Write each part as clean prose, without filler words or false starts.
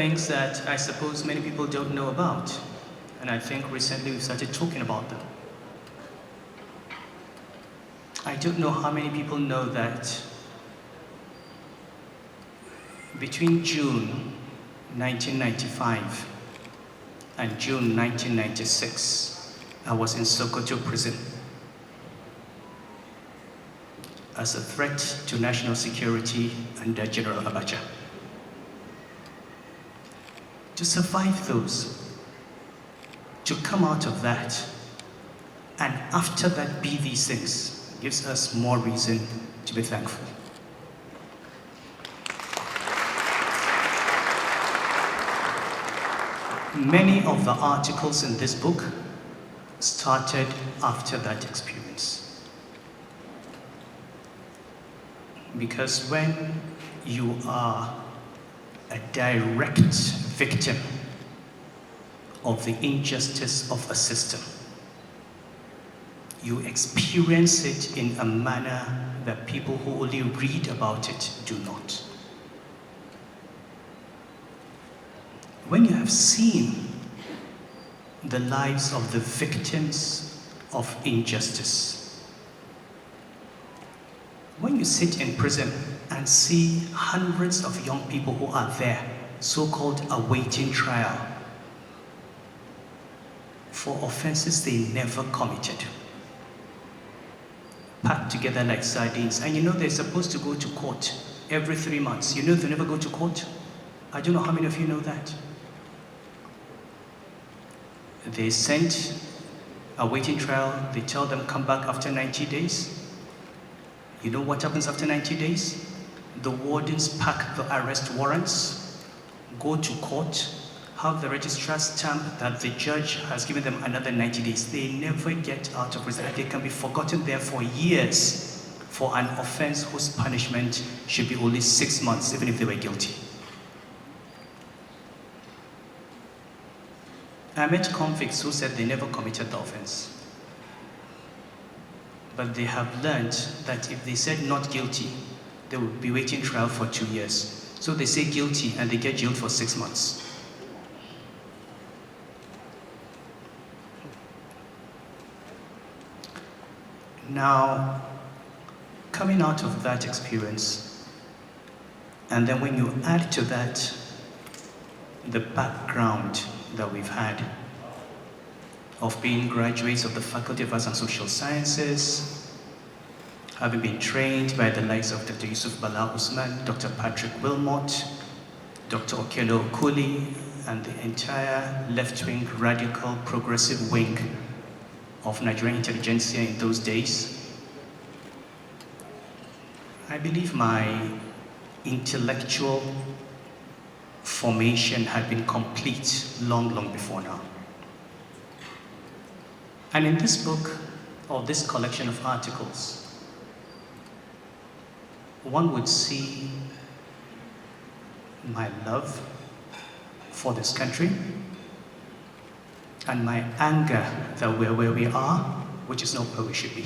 things that I suppose many people don't know about, and I think recently we've started talking about them. I don't know how many people know that between June 1995 and June 1996, I was in Sokoto prison as a threat to national security under General Abacha. To survive those, to come out of that, and after that be these things, gives us more reason to be thankful. Many of the articles in this book started after that experience. Because when you are a direct victim of the injustice of a system, you experience it in a manner that people who only read about it do not. When you have seen the lives of the victims of injustice, when you sit in prison and see hundreds of young people who are there, so-called awaiting trial, for offenses they never committed, packed together like sardines, and you know they're supposed to go to court every 3 months. You know they never go to court? I don't know how many of you know that. They sent awaiting trial, they tell them come back after 90 days. You know what happens after 90 days? The wardens pack the arrest warrants, go to court, have the registrar stamp that the judge has given them another 90 days. They never get out of prison. They can be forgotten there for years for an offense whose punishment should be only 6 months, even if they were guilty. I met convicts who said they never committed the offense. But they have learned that if they said not guilty, they would be waiting trial for 2 years. So they say guilty and they get jailed for 6 months. Now, coming out of that experience, and then when you add to that the background that we've had of being graduates of the Faculty of Arts and Social Sciences, having been trained by the likes of Dr. Yusuf Bala Usman, Dr. Patrick Wilmot, Dr. Okello Okuli, and the entire left-wing, radical, progressive wing of Nigerian intelligentsia in those days, I believe my intellectual formation had been complete long, long before now. And in this book, or this collection of articles, one would see my love for this country and my anger that we're where we are, which is not where we should be.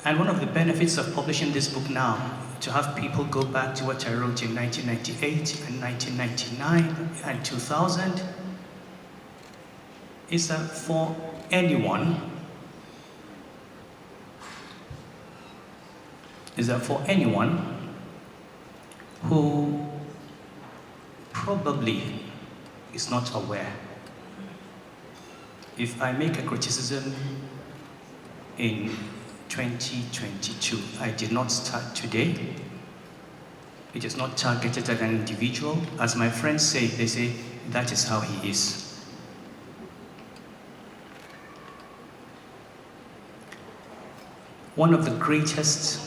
And one of the benefits of publishing this book now, to have people go back to what I wrote in 1998 and 1999 and 2000, is that for anyone, who probably is not aware, if I make a criticism in 2022, I did not start today. It is not targeted at an individual. As my friends say, they say, that is how he is. One of the greatest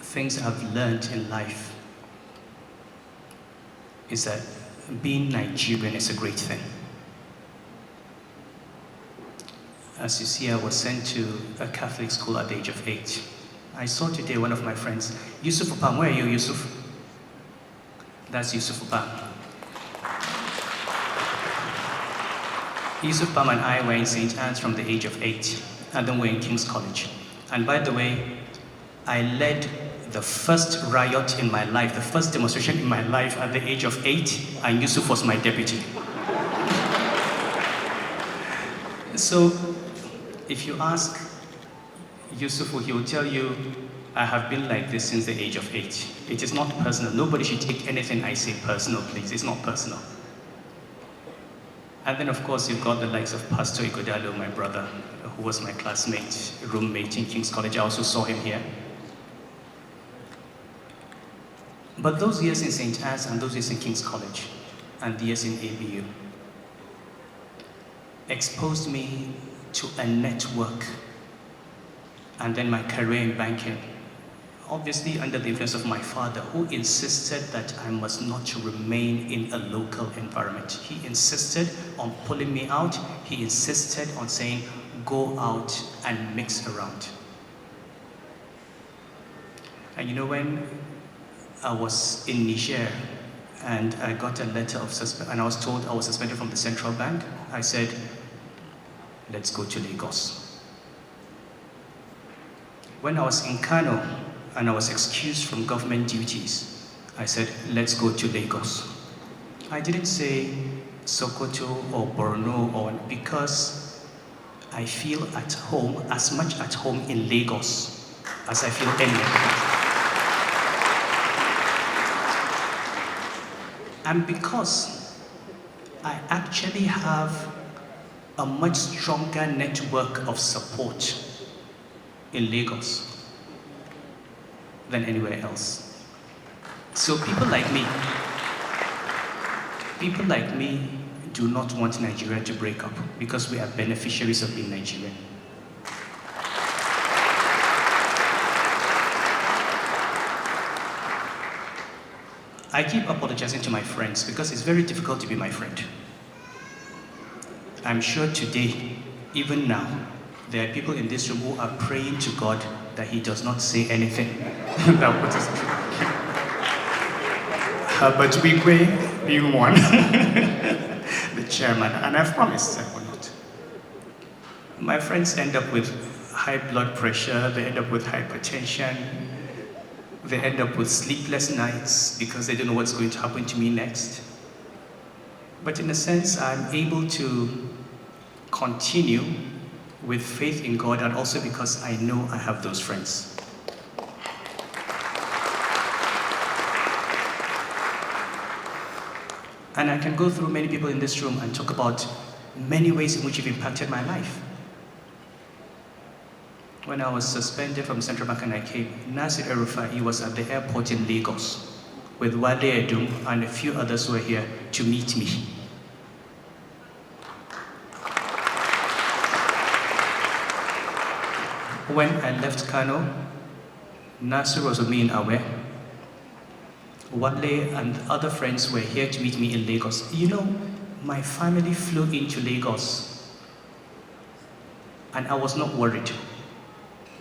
things I've learned in life is that being Nigerian is a great thing. As you see, I was sent to a Catholic school at the age of 8. I saw today one of my friends, Yusuf Upam. Where are you, Yusuf? That's Yusuf Upam. Yusuf Upam and I were in St. Anne's from the age of 8, and then we're in King's College. And by the way, I led the first riot in my life, the first demonstration in my life at the age of 8, and Yusuf was my deputy. So, if you ask Yusuf, he will tell you, I have been like this since the age of 8. It is not personal. Nobody should take anything I say personal, please. It's not personal. And then, of course, you've got the likes of Pastor Igodalo, my brother, who was my classmate, roommate in King's College. I also saw him here. But those years in St. Anne's and those years in King's College and the years in ABU exposed me to a network and then my career in banking. Obviously under the influence of my father, who insisted that I must not remain in a local environment. He insisted on pulling me out. He insisted on saying, go out and mix around. And you know, when I was in Niger and I got a letter of and I was told I was suspended from the central bank, I said, let's go to Lagos. When I was in Kano and I was excused from government duties, I said, let's go to Lagos. I didn't say Sokoto or Borno because I feel at home, as much at home in Lagos as I feel anywhere. And because I actually have a much stronger network of support in Lagos than anywhere else. So people like me do not want Nigeria to break up because we are beneficiaries of being Nigerian. I keep apologizing to my friends because it's very difficult to be my friend. I'm sure today, even now, there are people in this room who are praying to God that He does not say anything that puts us through. But Wigwe being one, the chairman, and I've promised I will not. My friends end up with high blood pressure, they end up with hypertension, they end up with sleepless nights because they don't know what's going to happen to me next. But in a sense, I'm able to continue with faith in God, and also because I know I have those friends. And I can go through many people in this room and talk about many ways in which you've impacted my life. When I was suspended from Central Bank and I came, Nasir El-Rufai was at the airport in Lagos with Wale Edum and a few others who were here to meet me. When I left Kano, Nasir was with me in Awe. Wale and other friends were here to meet me in Lagos. You know, my family flew into Lagos and I was not worried.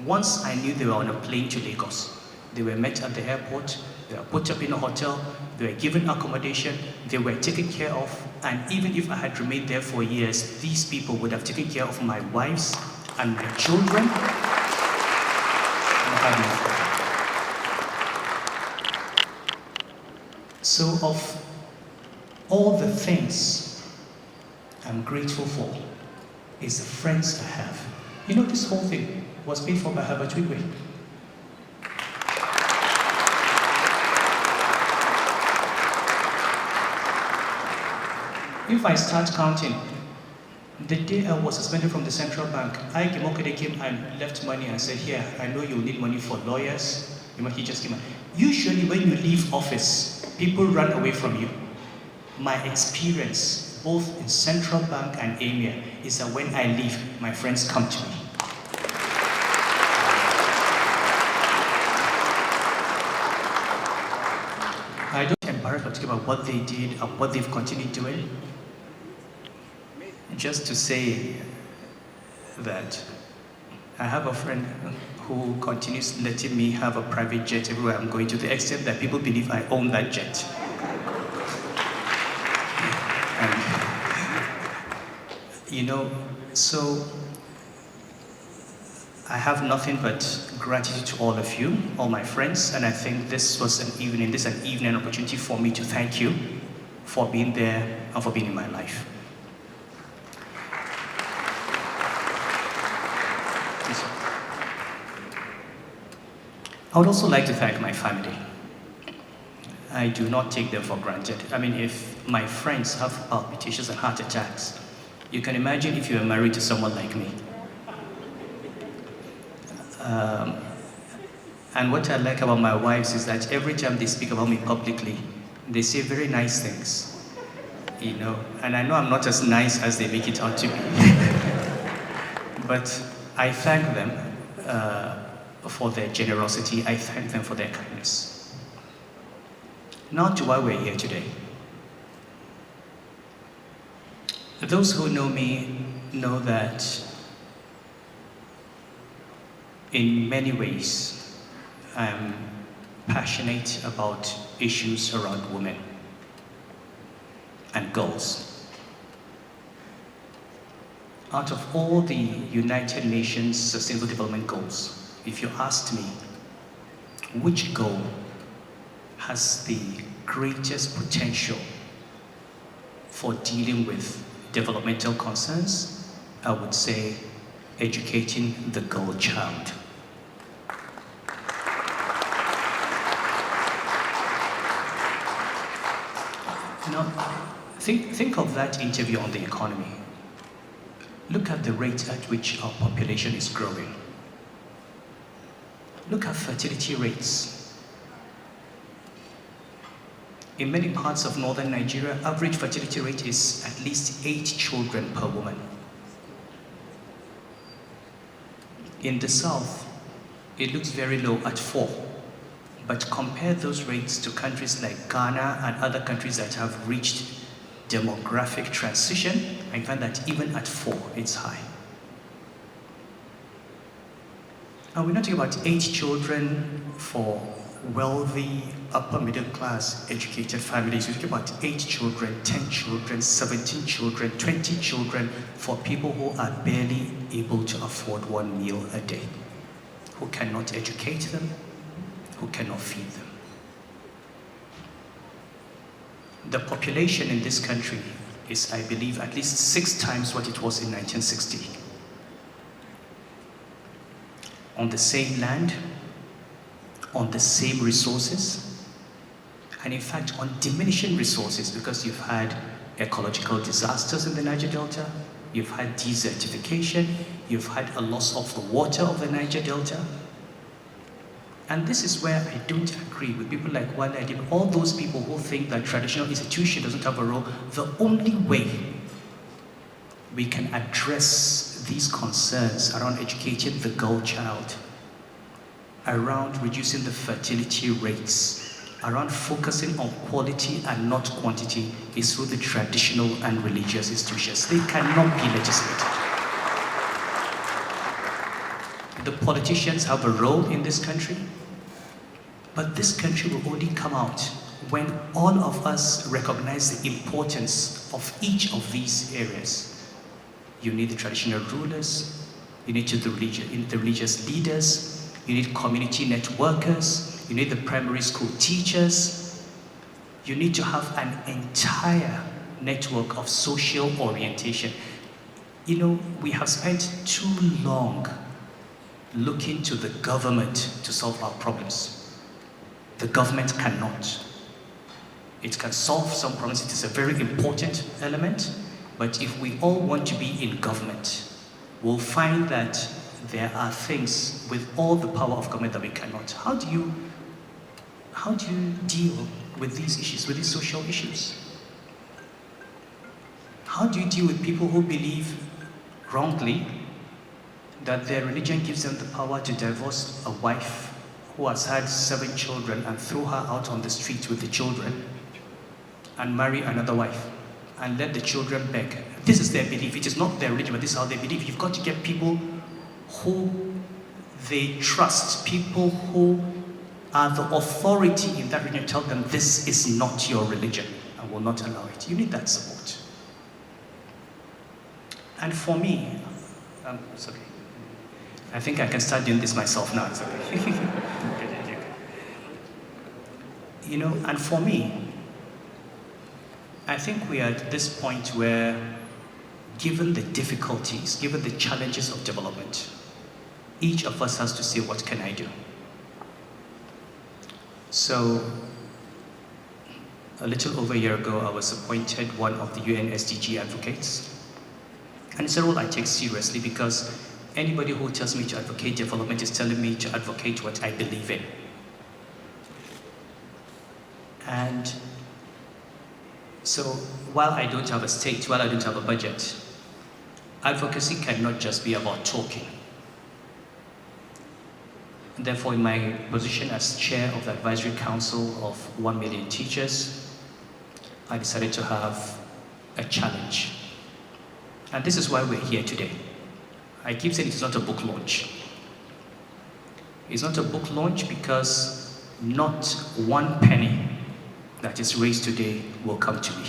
Once I knew they were on a plane to Lagos, they were met at the airport, they were put up in a hotel, they were given accommodation, they were taken care of, and even if I had remained there for years, these people would have taken care of my wives and my children. So of all the things I'm grateful for is the friends I have. You know, this whole thing was paid for by Herbert Wigwe. If I start counting, the day I was suspended from the central bank, Gemokede came and left money and said, here, I know you'll need money for lawyers. He just came out. Usually when you leave office, people run away from you. My experience, both in central bank and Emiir, is that when I leave, my friends come to me. I don't embarrass myself about what they did and what they've continued doing. Just to say that I have a friend who continues letting me have a private jet everywhere I'm going, to the extent that people believe I own that jet. And, you know, so I have nothing but gratitude to all of you, all my friends, and I think this was an evening opportunity for me to thank you for being there and for being in my life. I would also like to thank my family. I do not take them for granted. I mean, if my friends have palpitations and heart attacks, you can imagine if you are married to someone like me. And what I like about my wives is that every time they speak about me publicly, they say very nice things, you know, and I know I'm not as nice as they make it out to be. But I thank them for their generosity. I thank them for their kindness. Now to why we're here today. Those who know me know that in many ways, I'm passionate about issues around women and girls. Out of all the United Nations Sustainable Development Goals, if you asked me which goal has the greatest potential for dealing with developmental concerns, I would say educating the girl child. Now, think of that interview on the economy. Look at the rate at which our population is growing. Look at fertility rates. In many parts of northern Nigeria, average fertility rate is at least 8 children per woman. In the south, it looks very low at 4. But compare those rates to countries like Ghana and other countries that have reached demographic transition, I find that even at 4, it's high. And we're not talking about 8 children for wealthy, upper middle class, educated families. We're talking about 8 children, 10 children, 17 children, 20 children for people who are barely able to afford 1 meal a day, who cannot educate them, who cannot feed them. The population in this country is, I believe, at least 6 times what it was in 1960. On the same land, on the same resources, and in fact on diminishing resources, because you've had ecological disasters in the Niger Delta, you've had desertification, you've had a loss of the water of the Niger Delta. And this is where I don't agree with people like Wale Adib, all those people who think that traditional institution doesn't have a role. The only way we can address these concerns around educating the girl child, around reducing the fertility rates, around focusing on quality and not quantity, is through the traditional and religious institutions. They cannot be legislated. The politicians have a role in this country, but this country will only come out when all of us recognize the importance of each of these areas. You need the traditional rulers, you need the religious leaders, you need community networkers, you need the primary school teachers, you need to have an entire network of social orientation. You know, we have spent too long looking to the government to solve our problems. The government cannot. It can solve some problems, it is a very important element, but if we all want to be in government, we'll find that there are things with all the power of government that we cannot. How do you deal with these issues, with these social issues? How do you deal with people who believe wrongly that their religion gives them the power to divorce a wife who has had 7 children and throw her out on the street with the children and marry another wife and let the children beg? This is their belief. It is not their religion, but this is how they believe. You've got to get people who they trust, people who are the authority in that religion, tell them this is not your religion and will not allow it. You need that support. And for me, it's okay. I think I can start doing this myself now. It's okay. You know, and for me, I think we are at this point where, given the difficulties, given the challenges of development, each of us has to say, what can I do? So, a little over a year ago, I was appointed one of the UN SDG advocates. And it's a role I take seriously because anybody who tells me to advocate development is telling me to advocate what I believe in. And so, while I don't have a state, while I don't have a budget, advocacy cannot just be about talking. And therefore, in my position as chair of the advisory council of 1 million teachers, I decided to have a challenge. And this is why we're here today. I keep saying it's not a book launch. It's not a book launch because not one penny that is raised today will come to me.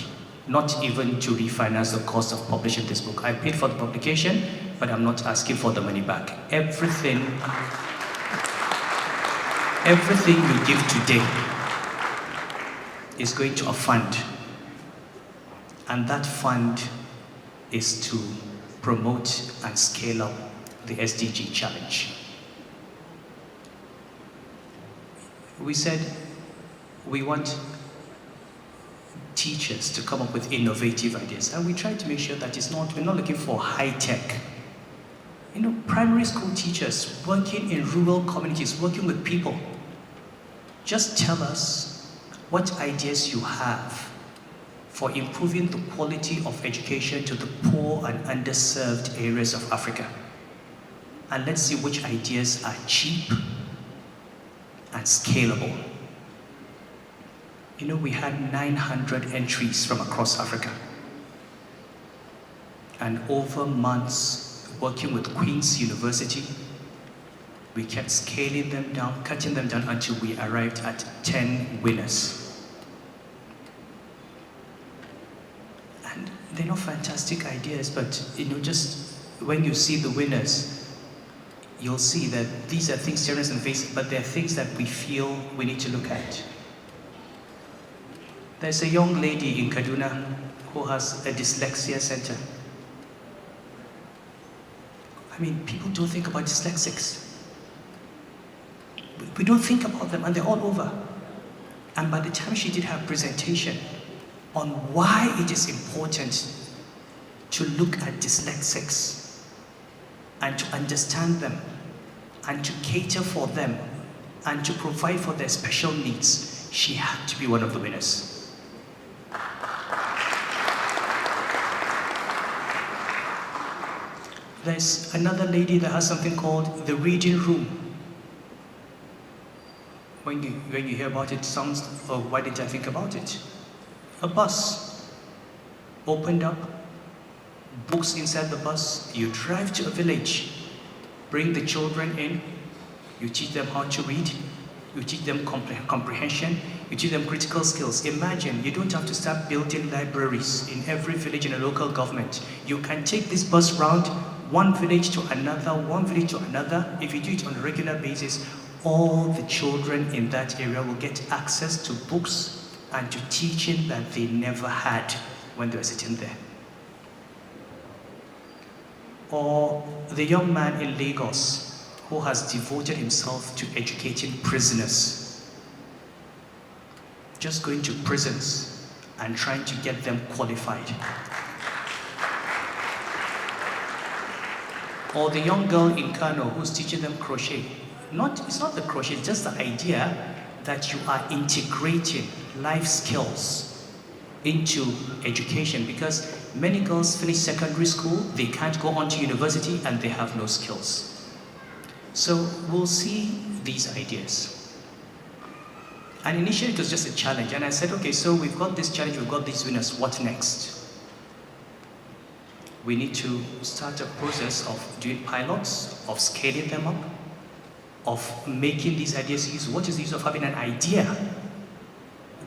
Not even to refinance the cost of publishing this book. I paid for the publication, but I'm not asking for the money back. Everything you give today is going to a fund. And that fund is to promote and scale up the SDG challenge. We said we want teachers to come up with innovative ideas, and we try to make sure that we're not looking for high tech. You know, primary school teachers working in rural communities, working with people, just tell us what ideas you have for improving the quality of education to the poor and underserved areas of Africa. And let's see which ideas are cheap and scalable. You know, we had 900 entries from across Africa. And over months, working with Queen's University, we kept scaling them down, cutting them down until we arrived at 10 winners. And they're not fantastic ideas, but you know, just when you see the winners, you'll see that these are things staring us in the face, but they're things that we feel we need to look at. There's a young lady in Kaduna who has a dyslexia center. I mean, people don't think about dyslexics. We don't think about them, and they're all over. And by the time she did her presentation on why it is important to look at dyslexics and to understand them and to cater for them and to provide for their special needs, she had to be one of the winners. There's another lady that has something called the reading room. When you hear about it, it sounds, oh, why didn't I think about it? A bus opened up, books inside the bus, you drive to a village, bring the children in, you teach them how to read, you teach them comprehension, you teach them critical skills. Imagine, you don't have to start building libraries in every village in a local government. You can take this bus round, one village to another, one village to another. If you do it on a regular basis, all the children in that area will get access to books and to teaching that they never had when they were sitting there. Or the young man in Lagos who has devoted himself to educating prisoners, just going to prisons and trying to get them qualified. Or the young girl in Kano who's teaching them crochet. It's not the crochet, it's just the idea that you are integrating life skills into education, because many girls finish secondary school, they can't go on to university, and they have no skills. So we'll see these ideas. And initially it was just a challenge, and I said, okay, so we've got this challenge, we've got these winners, what next? We need to start a process of doing pilots, of scaling them up, of making these ideas use. What is the use of having an idea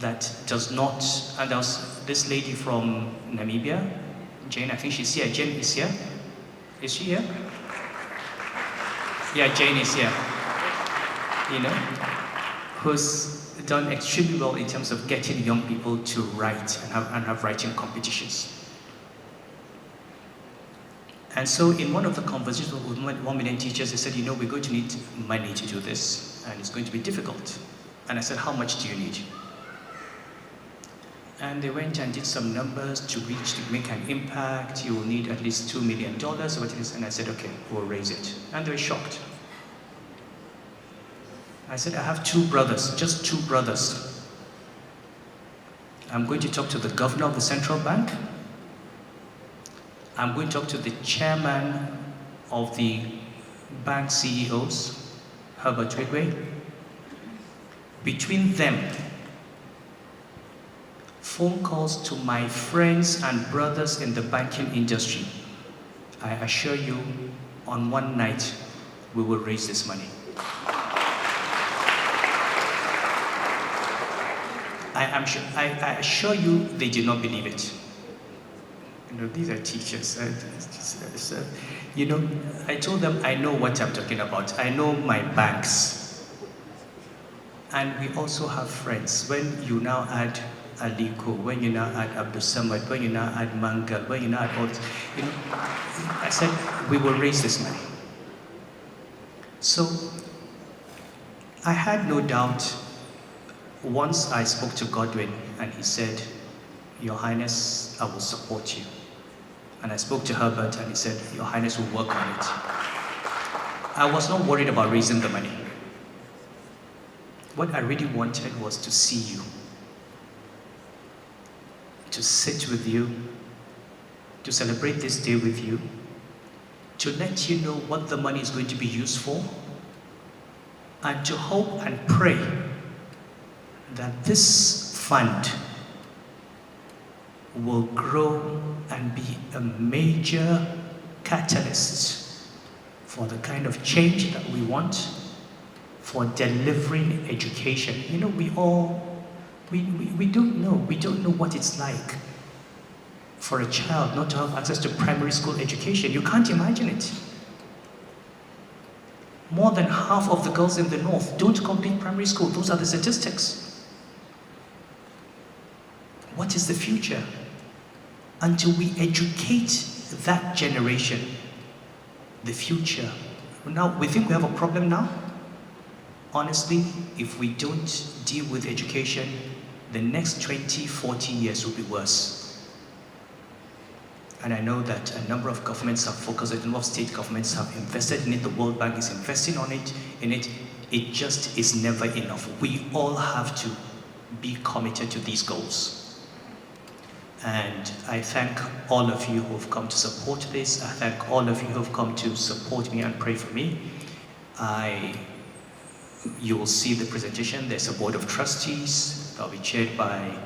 that does not, and there was this lady from Namibia, Jane, I think she's here. Jane is here. Is she here? Yeah, Jane is here. You know, who's done extremely well in terms of getting young people to write and have writing competitions. And so in one of the conversations with 1 million teachers, they said, you know, we're going to need money to do this, and it's going to be difficult. And I said, how much do you need? And they went and did some numbers to make an impact. You will need at least $2 million, what it is. And I said, okay, we'll raise it. And they were shocked. I said, I have 2 brothers, just 2 brothers. I'm going to talk to the governor of the central bank. I'm going to talk to the chairman of the bank CEOs, Herbert Wigwe. Between them, phone calls to my friends and brothers in the banking industry. I assure you, on one night, we will raise this money. I assure you, they did not believe it. You know, these are teachers. You know, I told them, I know what I'm talking about. I know my banks. And we also have friends. When you now add Aliko, when you now add Abdul Samad, when you now add Mangal, when you now add all this, you know, I said, we will raise this money. So, I had no doubt. Once I spoke to Godwin and he said, Your Highness, I will support you. And I spoke to Herbert and he said, Your Highness will work on it. I was not worried about raising the money. What I really wanted was to see you, to sit with you, to celebrate this day with you, to let you know what the money is going to be used for, and to hope and pray that this fund will grow and be a major catalyst for the kind of change that we want, for delivering education. You know, we don't know what it's like for a child not to have access to primary school education. You can't imagine it. More than half of the girls in the north don't complete primary school. Those are the statistics. What is the future? Until we educate that generation, the future. Now, we think we have a problem now. Honestly, if we don't deal with education, the next 20, 40 years will be worse. And I know that a number of governments have focused, a number of state governments have invested in it, the World Bank is investing in it. It just is never enough. We all have to be committed to these goals. And I thank all of you who have come to support this. I thank all of you who have come to support me and pray for me. You will see the presentation. There's a board of trustees that will be chaired by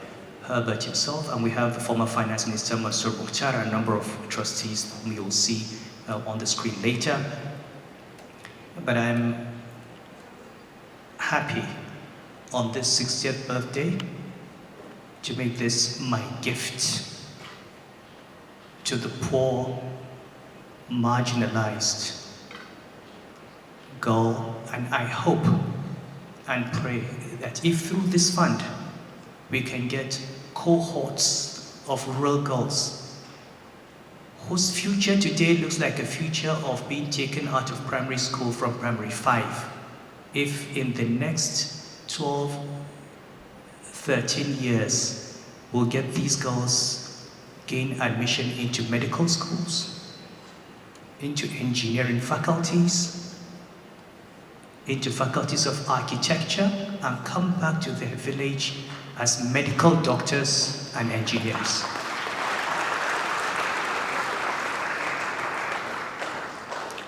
Herbert himself, and we have the former Finance Minister Mansour Mukhtar and a number of trustees whom you will see on the screen later. But I'm happy on this 60th birthday to make this my gift to the poor, marginalized girl. And I hope and pray that if through this fund we can get cohorts of rural girls whose future today looks like a future of being taken out of primary school from primary 5, if in the next 12, 13 years, we'll get these girls gain admission into medical schools, into engineering faculties, into faculties of architecture, and come back to their village as medical doctors and engineers.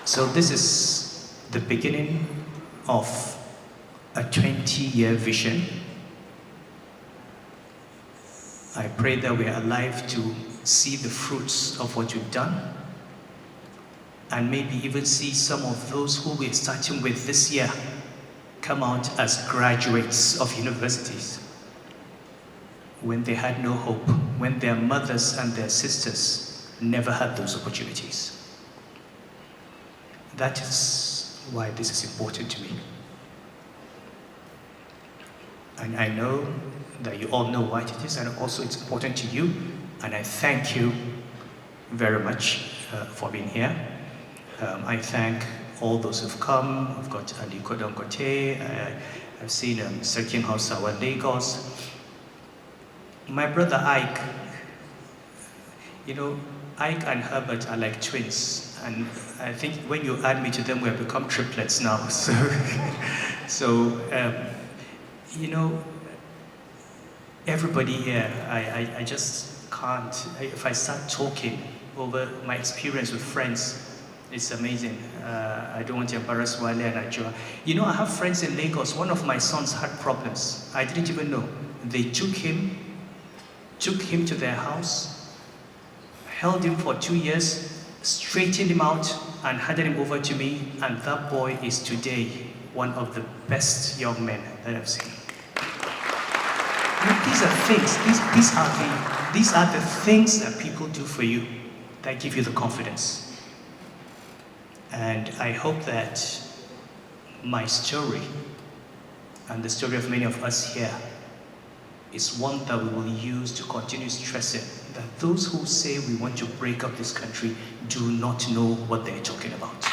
So this is the beginning of a 20-year vision. I pray that we are alive to see the fruits of what we've done, and maybe even see some of those who we're starting with this year come out as graduates of universities when they had no hope, when their mothers and their sisters never had those opportunities. That is why this is important to me. And I know that you all know why it is, and also it's important to you. And I thank you very much for being here. I thank all those who've come. I've got Aliko Dangote, I've seen Serkin Hausawa, Lagos. My brother Ike, you know, Ike and Herbert are like twins. And I think when you add me to them, we have become triplets now. So, you know, everybody here, I just can't, if I start talking over my experience with friends, it's amazing. I don't want to embarrass Wale and Ajua. You know, I have friends in Lagos. One of my sons had problems. I didn't even know. They took him to their house, held him for 2 years, straightened him out, and handed him over to me. And that boy is today one of the best young men that I've seen. These are things. These are the things that people do for you that give you the confidence. And I hope that my story and the story of many of us here is one that we will use to continue stressing that those who say we want to break up this country do not know what they're talking about.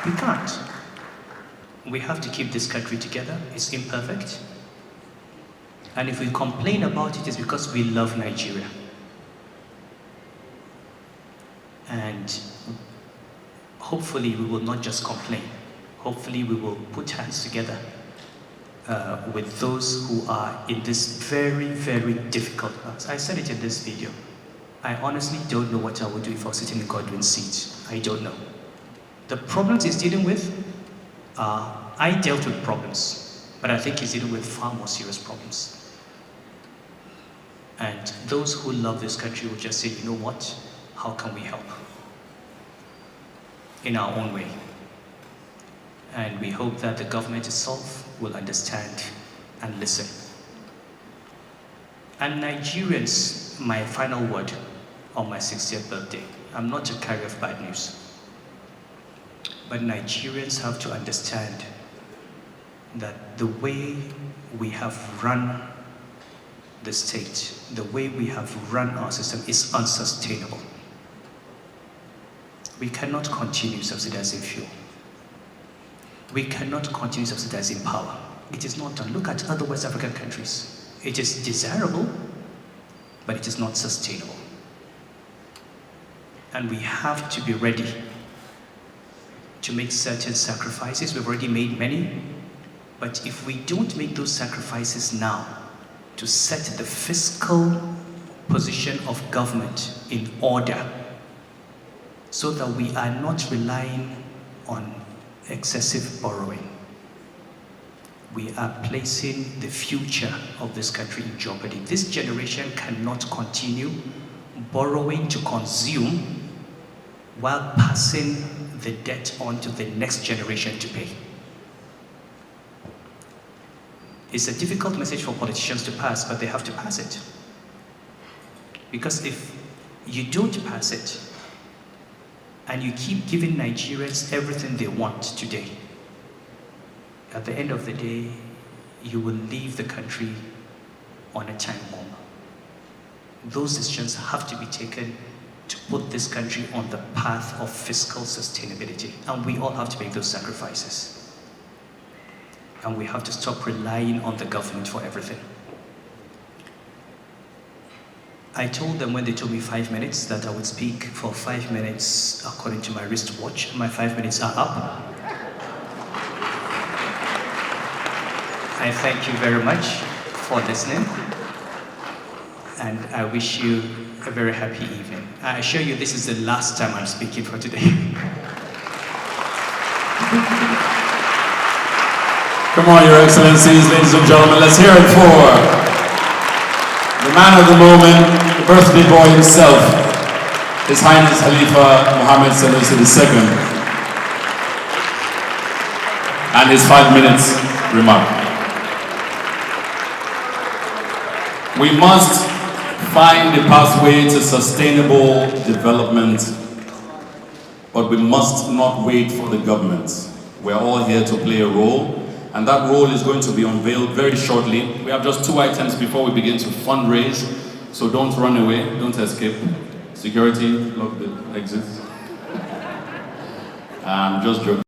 We can't. We have to keep this country together. It's imperfect. And if we complain about it, it's because we love Nigeria. And hopefully we will not just complain. Hopefully we will put hands together with those who are in this very, very difficult path. I said it in this video. I honestly don't know what I would do if I was sitting in Godwin's seat. I don't know. The problems he's dealing with, I dealt with problems, but I think he's dealing with far more serious problems. And those who love this country will just say, you know what? How can we help? In our own way. And we hope that the government itself will understand and listen. And Nigerians, my final word on my 60th birthday. I'm not a carrier of bad news. But Nigerians have to understand that the way we have run the state, the way we have run our system is unsustainable. We cannot continue subsidizing fuel. We cannot continue subsidizing power. It is not done. Look at other West African countries. It is desirable, but it is not sustainable. And we have to be ready to make certain sacrifices. We've already made many, but if we don't make those sacrifices now to set the fiscal position of government in order so that we are not relying on excessive borrowing, we are placing the future of this country in jeopardy. This generation cannot continue borrowing to consume while passing the debt on to the next generation to pay. It's a difficult message for politicians to pass, but they have to pass it. Because if you don't pass it, and you keep giving Nigerians everything they want today, at the end of the day, you will leave the country on a time bomb. Those decisions have to be taken to put this country on the path of fiscal sustainability. And we all have to make those sacrifices. And we have to stop relying on the government for everything. I told them when they told me 5 minutes that I would speak for 5 minutes according to my wristwatch. My 5 minutes are up. I thank you very much for listening. And I wish you a very happy evening. I assure you this is the last time I'm speaking for today. Come on, Your Excellencies, ladies and gentlemen, let's hear it for the man of the moment, the birthday boy himself, His Highness Khalifa Mohammed Sanusi II, and his 5 minutes remark. We must find a pathway to sustainable development, but we must not wait for the government. We're all here to play a role, and that role is going to be unveiled very shortly. We have just 2 items before we begin to fundraise, so don't run away, don't escape. Security, lock the exits. I'm just joking.